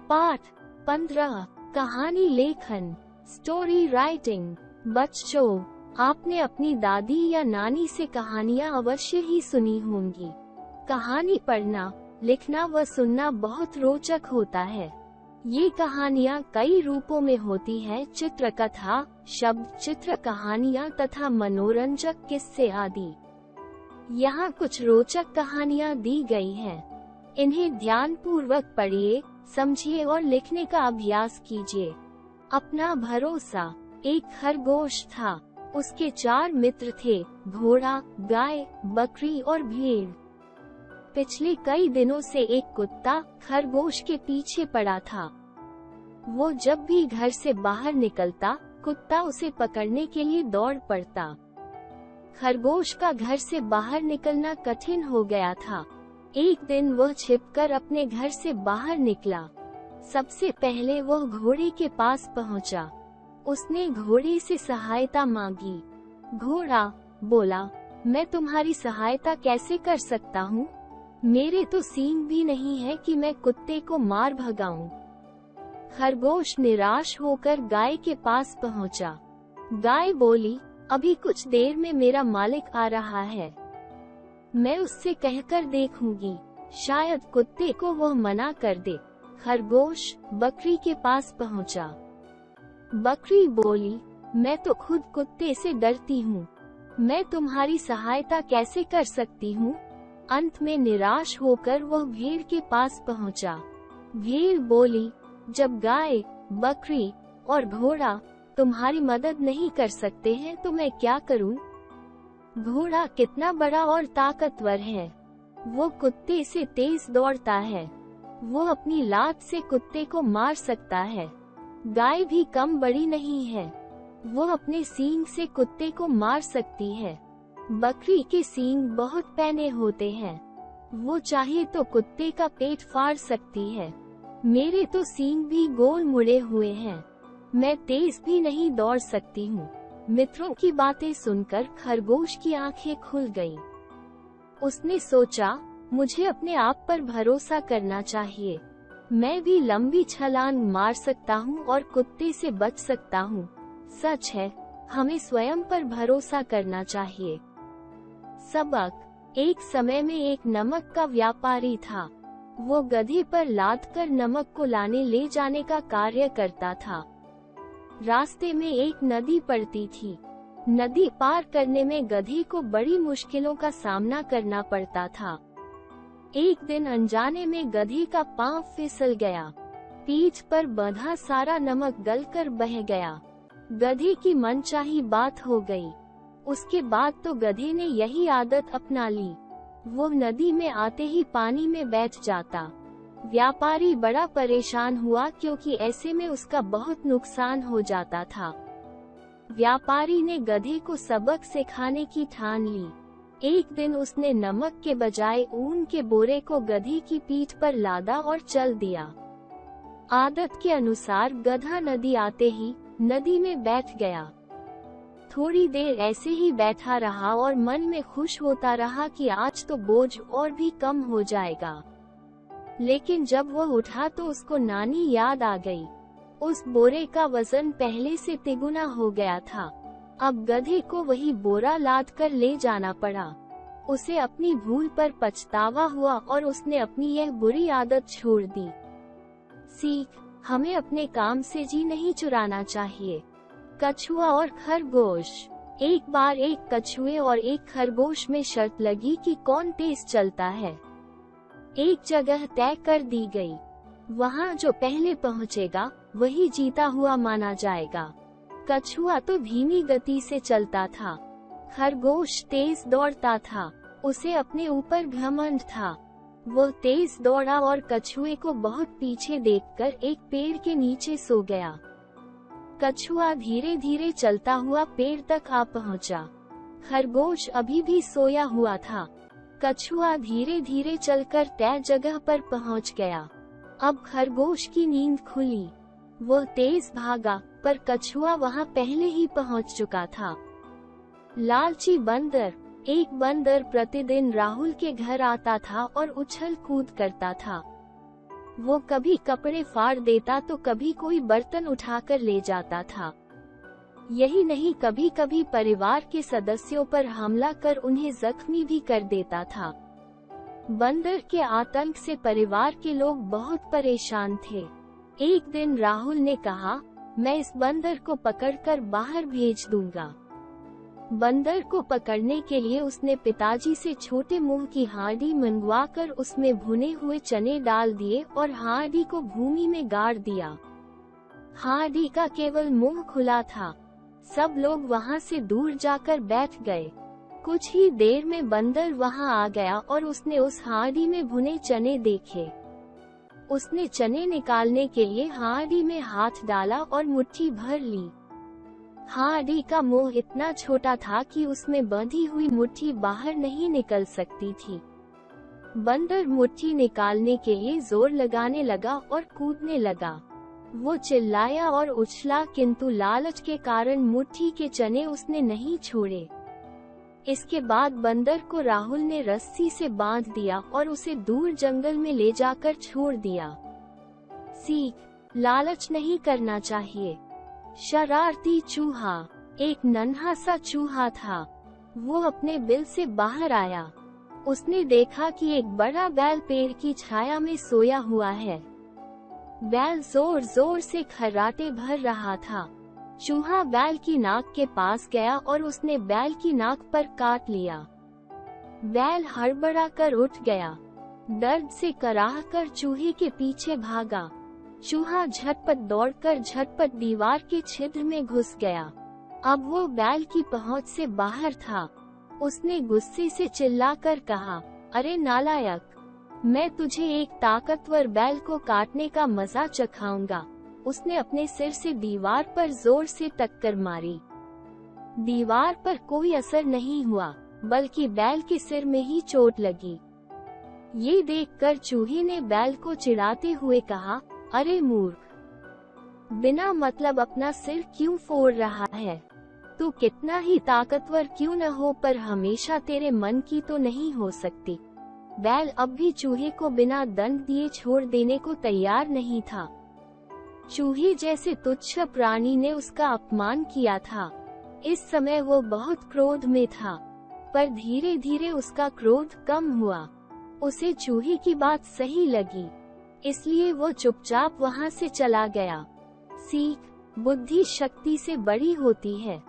पाठ 15 कहानी लेखन स्टोरी राइटिंग। बच्चों, आपने अपनी दादी या नानी से कहानियाँ अवश्य ही सुनी होंगी। कहानी पढ़ना, लिखना व सुनना बहुत रोचक होता है। ये कहानियाँ कई रूपों में होती है, चित्रकथा, शब्द चित्र कहानियाँ तथा मनोरंजक किस्से आदि। यहाँ कुछ रोचक कहानियाँ दी गई हैं। इन्हें ध्यानपूर्वक पढ़िए, समझिए और लिखने का अभ्यास कीजिए। अपना भरोसा। एक खरगोश था। उसके 4 मित्र थे, घोड़ा, गाय, बकरी और भेड़। पिछले कई दिनों से एक कुत्ता खरगोश के पीछे पड़ा था। वो जब भी घर से बाहर निकलता, कुत्ता उसे पकड़ने के लिए दौड़ पड़ता। खरगोश का घर से बाहर निकलना कठिन हो गया था। एक दिन वह छिपकर अपने घर से बाहर निकला। सबसे पहले वह घोड़े के पास पहुंचा। उसने घोड़े से सहायता मांगी। घोड़ा बोला, मैं तुम्हारी सहायता कैसे कर सकता हूँ? मेरे तो सींग भी नहीं है कि मैं कुत्ते को मार भगाऊं। खरगोश निराश होकर गाय के पास पहुंचा। गाय बोली, अभी कुछ देर में मेरा मालिक आ रहा है। मैं उससे कहकर देखूंगी, शायद कुत्ते को वह मना कर दे। खरगोश बकरी के पास पहुंचा। बकरी बोली, मैं तो खुद कुत्ते से डरती हूँ। मैं तुम्हारी सहायता कैसे कर सकती हूँ? अंत में निराश होकर वह भेड़ के पास पहुंचा। भेड़ बोली, जब गाय, बकरी और घोड़ा तुम्हारी मदद नहीं कर सकते हैं तो मैं क्या करूं? घोड़ा कितना बड़ा और ताकतवर है। वो कुत्ते से तेज दौड़ता है। वो अपनी लात से कुत्ते को मार सकता है। गाय भी कम बड़ी नहीं है। वो अपने सींग से कुत्ते को मार सकती है। बकरी के सींग बहुत पैने होते हैं। वो चाहे तो कुत्ते का पेट फाड़ सकती है। मेरे तो सींग भी गोल मुड़े हुए हैं। मैं तेज भी नहीं दौड़ सकती हूँ। मित्रों की बातें सुनकर खरगोश की आंखें खुल गईं। उसने सोचा, मुझे अपने आप पर भरोसा करना चाहिए। मैं भी लंबी छलांग मार सकता हूँ और कुत्ते से बच सकता हूँ। सच है, हमें स्वयं पर भरोसा करना चाहिए। सबक। एक समय में एक नमक का व्यापारी था। वो गधे पर लादकर नमक को लाने ले जाने का कार्य करता था। रास्ते में एक नदी पड़ती थी। नदी पार करने में गधे को बड़ी मुश्किलों का सामना करना पड़ता था। एक दिन अनजाने में गधे का पांव फिसल गया। पीठ पर बंधा सारा नमक गलकर बह गया। गधे की मनचाही बात हो गई। उसके बाद तो गधे ने यही आदत अपना ली। वो नदी में आते ही पानी में बैठ जाता। व्यापारी बड़ा परेशान हुआ क्योंकि ऐसे में उसका बहुत नुकसान हो जाता था। व्यापारी ने गधे को सबक सिखाने की ठान ली। एक दिन उसने नमक के बजाय ऊन के बोरे को गधे की पीठ पर लादा और चल दिया। आदत के अनुसार गधा नदी आते ही नदी में बैठ गया। थोड़ी देर ऐसे ही बैठा रहा और मन में खुश होता रहा कि आज तो बोझ और भी कम हो जाएगा। लेकिन जब वह उठा तो उसको नानी याद आ गई। उस बोरे का वजन पहले से तिगुना हो गया था। अब गधे को वही बोरा लाद कर ले जाना पड़ा। उसे अपनी भूल पर पछतावा हुआ और उसने अपनी यह बुरी आदत छोड़ दी। सीख। हमें अपने काम से जी नहीं चुराना चाहिए। कछुआ और खरगोश। एक बार एक कछुए और एक खरगोश में शर्त लगी कि कौन तेज चलता है। एक जगह तय कर दी गई। वहाँ जो पहले पहुँचेगा वही जीता हुआ माना जाएगा। कछुआ तो धीमी गति से चलता था। खरगोश तेज दौड़ता था। उसे अपने ऊपर घमंड था। वो तेज दौड़ा और कछुए को बहुत पीछे देखकर एक पेड़ के नीचे सो गया। कछुआ धीरे धीरे चलता हुआ पेड़ तक आ पहुँचा। खरगोश अभी भी सोया हुआ था। कछुआ धीरे धीरे चलकर तय जगह पर पहुंच गया। अब खरगोश की नींद खुली। वह तेज भागा, पर कछुआ वहां पहले ही पहुंच चुका था। लालची बंदर। एक बंदर प्रतिदिन राहुल के घर आता था और उछल कूद करता था। वो कभी कपड़े फाड़ देता तो कभी कोई बर्तन उठाकर ले जाता था। यही नहीं, कभी कभी परिवार के सदस्यों पर हमला कर उन्हें जख्मी भी कर देता था। बंदर के आतंक से परिवार के लोग बहुत परेशान थे। एक दिन राहुल ने कहा, मैं इस बंदर को पकड़कर बाहर भेज दूंगा। बंदर को पकड़ने के लिए उसने पिताजी से छोटे मुंह की हांडी मंगवाकर उसमें भुने हुए चने डाल दिए और हांडी को भूमि में गाड़ दिया। हांडी का केवल मुंह खुला था। सब लोग वहां से दूर जाकर बैठ गए। कुछ ही देर में बंदर वहां आ गया और उसने उस हांडी में भुने चने देखे। उसने चने निकालने के लिए हांडी में हाथ डाला और मुट्ठी भर ली। हांडी का मुंह इतना छोटा था कि उसमें बंधी हुई मुट्ठी बाहर नहीं निकल सकती थी। बंदर मुट्ठी निकालने के लिए जोर लगाने लगा और कूदने लगा। वो चिल्लाया और उछला, किंतु लालच के कारण मुट्ठी के चने उसने नहीं छोड़े। इसके बाद बंदर को राहुल ने रस्सी से बांध दिया और उसे दूर जंगल में ले जाकर छोड़ दिया। सीख, लालच नहीं करना चाहिए। शरारती चूहा। एक नन्हा सा चूहा था। वो अपने बिल से बाहर आया। उसने देखा कि एक बड़ा बैल पेड़ की छाया में सोया हुआ है। बैल जोर जोर से खर्राटे भर रहा था। चूहा बैल की नाक के पास गया और उसने बैल की नाक पर काट लिया। बैल हड़बड़ा कर उठ गया। दर्द से कराह कर चूहे के पीछे भागा। चूहा झटपट दौड़कर झटपट दीवार के छिद्र में घुस गया। अब वो बैल की पहुंच से बाहर था। उसने गुस्से से चिल्लाकर कहा, अरे नालायक, मैं तुझे एक ताकतवर बैल को काटने का मजा चखाऊंगा। उसने अपने सिर से दीवार पर जोर से टक्कर मारी। दीवार पर कोई असर नहीं हुआ, बल्कि बैल के सिर में ही चोट लगी। ये देखकर चूहे ने बैल को चिढ़ाते हुए कहा, अरे मूर्ख, बिना मतलब अपना सिर क्यों फोड़ रहा है? तू कितना ही ताकतवर क्यों न हो, पर हमेशा तेरे मन की तो नहीं हो सकती। बैल अब भी चूहे को बिना दंड दिए छोड़ देने को तैयार नहीं था। चूहे जैसे तुच्छ प्राणी ने उसका अपमान किया था। इस समय वो बहुत क्रोध में था, पर धीरे धीरे उसका क्रोध कम हुआ। उसे चूहे की बात सही लगी, इसलिए वो चुपचाप वहां से चला गया। सीख, बुद्धि शक्ति से बड़ी होती है।